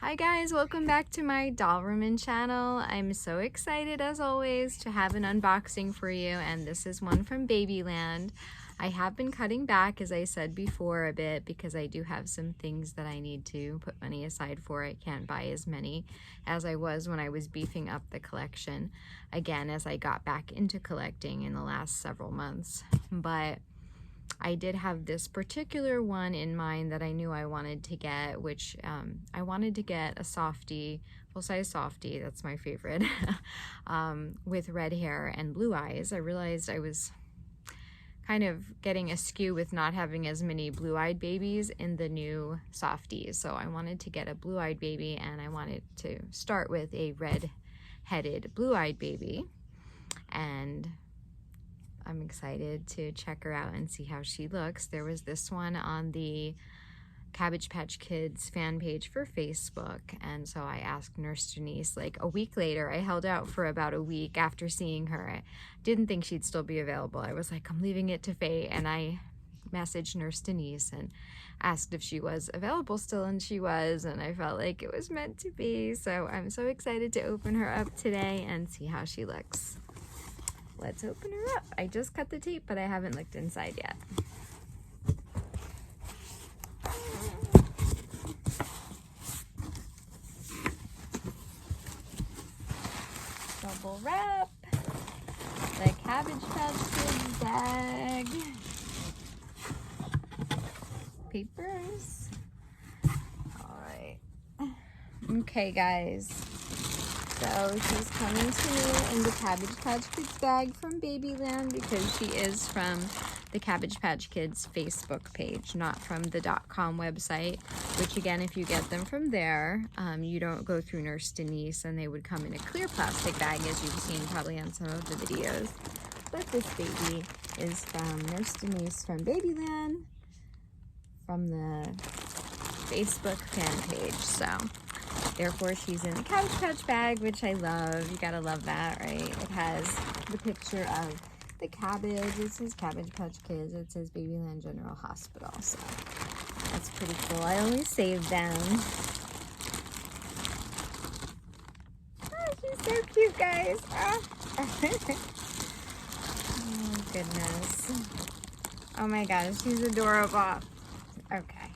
Hi guys, welcome back to my Dollwoman channel. I'm so excited as always to have an unboxing for you, and this is one from Babyland. I have been cutting back, as I said before, a bit because I do have some things that I need to put money aside for. I can't buy as many as I was when I was beefing up the collection again as I got back into collecting in the last several months. But I did have this particular one in mind that I knew I wanted to get, which I wanted to get a softie, full-size softie, that's my favorite, with red hair and blue eyes. I realized I was kind of getting askew with not having as many blue-eyed babies in the new softies. So I wanted to get a blue-eyed baby, and I wanted to start with a red-headed blue-eyed baby. And I'm excited to check her out and see how she looks. There was this one on the Cabbage Patch Kids fan page for Facebook, and so I asked Nurse Denise like a week later. I held out for about a week after seeing her. I didn't think she'd still be available. I was like, I'm leaving it to fate, and I messaged Nurse Denise and asked if she was available still, and she was, and I felt like it was meant to be. So I'm so excited to open her up today and see how she looks. Let's open her up. I just cut the tape, but I haven't looked inside yet. Double wrap. The Cabbage Patch Kids bag. Papers. All right. Okay, guys. So she's coming to me in the Cabbage Patch Kids bag from Babyland because she is from the Cabbage Patch Kids Facebook page, not from the .com website, which again, if you get them from there, you don't go through Nurse Denise, and they would come in a clear plastic bag, as you've seen probably on some of the videos. But this baby is from Nurse Denise from Babyland, from the Facebook fan page. So therefore, she's in the Cabbage Patch bag, which I love. You gotta love that, right? It has the picture of the cabbage. It says Cabbage Patch Kids. It says Babyland General Hospital. So that's pretty cool. I only saved them. Oh, she's so cute, guys. Oh, oh goodness. Oh my gosh, she's adorable. Okay.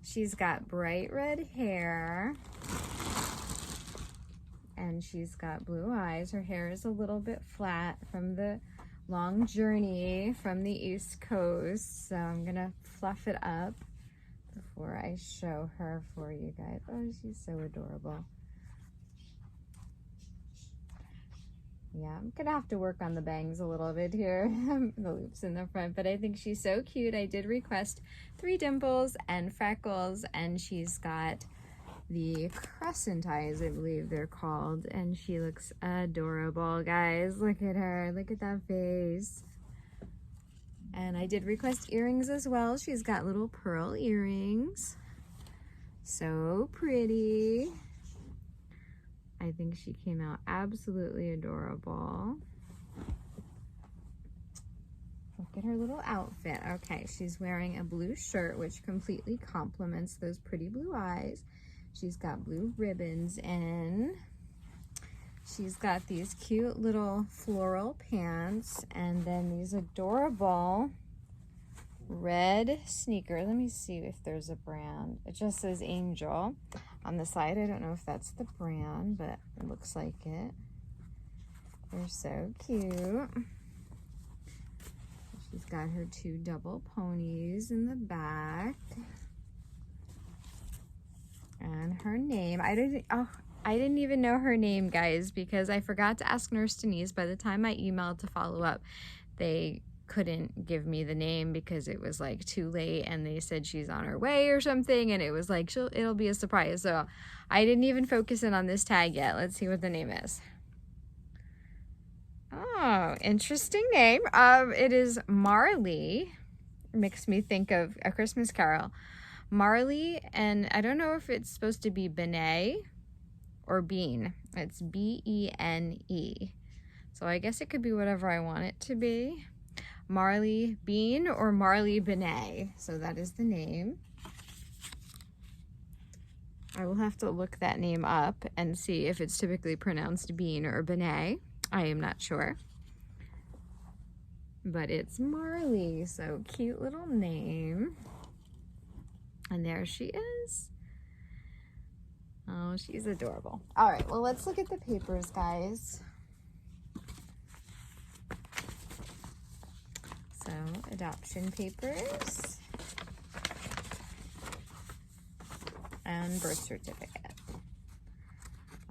She's got bright red hair. And she's got blue eyes. Her hair is a little bit flat from the long journey from the East Coast. So I'm gonna fluff it up before I show her for you guys. Oh, she's so adorable. Yeah, I'm gonna have to work on the bangs a little bit here, the loops in the front, but I think she's so cute. I did request 3 dimples and freckles, and she's got the crescent eyes, I believe they're called, and she looks adorable, guys. Look at her, look at that face. And I did request earrings as well. She's got little pearl earrings, so pretty. I think she came out absolutely adorable. Look at her little outfit. Okay, she's wearing a blue shirt, which completely complements those pretty blue eyes. She's got blue ribbons in. She's got these cute little floral pants, and then these adorable red sneakers. Let me see if there's a brand. It just says Angel on the side. I don't know if that's the brand, but it looks like it. They're so cute. She's got her 2 double ponies in the back. And her name, I didn't even know her name, guys, because I forgot to ask Nurse Denise. By the time I emailed to follow up, they couldn't give me the name because it was like too late, and they said she's on her way or something, and it was like it'll be a surprise. So I didn't even focus in on this tag yet. Let's see what the name is. Oh, interesting name. It is Marley. Makes me think of A Christmas Carol. Marley, and I don't know if it's supposed to be Benet or Bean. It's B-E-N-E. So I guess it could be whatever I want it to be. Marley Bean or Marley Benet. So that is the name. I will have to look that name up and see if it's typically pronounced Bean or Benet. I am not sure. But it's Marley, so cute little name. And there she is. Oh, she's adorable. All right, well, let's look at the papers, guys. So, adoption papers and birth certificate.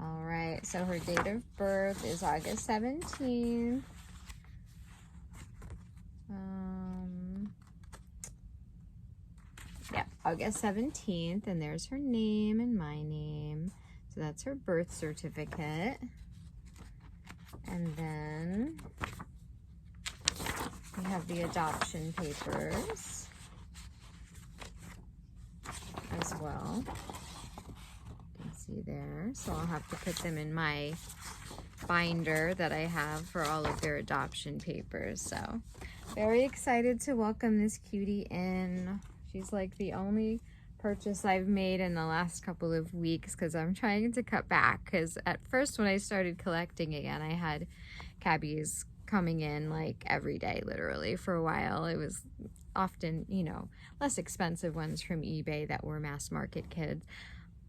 All right, so her date of birth is August 17th. Yeah, August 17th, and there's her name and my name. So that's her birth certificate. And then we have the adoption papers as well. You can see there. So I'll have to put them in my binder that I have for all of their adoption papers. So very excited to welcome this cutie in. She's like the only purchase I've made in the last couple of weeks because I'm trying to cut back, because at first when I started collecting again, I had cabbies coming in like every day literally for a while. It was often, you know, less expensive ones from eBay that were mass market kids.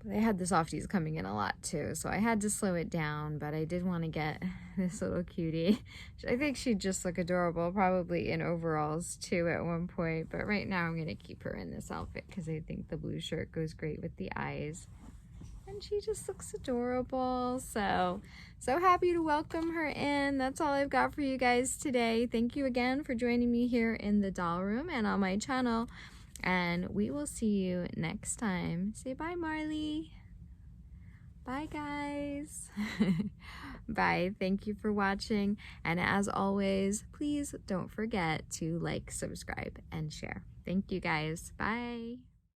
But I had the softies coming in a lot too, so I had to slow it down, but I did want to get this little cutie. I think she'd just look adorable, probably in overalls too at one point, but right now I'm going to keep her in this outfit because I think the blue shirt goes great with the eyes. And she just looks adorable, so happy to welcome her in. That's all I've got for you guys today. Thank you again for joining me here in the doll room and on my channel. And we will see you next time. Say bye, Marley. Bye, guys. Bye. Thank you for watching. And as always, please don't forget to like, subscribe, and share. Thank you, guys. Bye.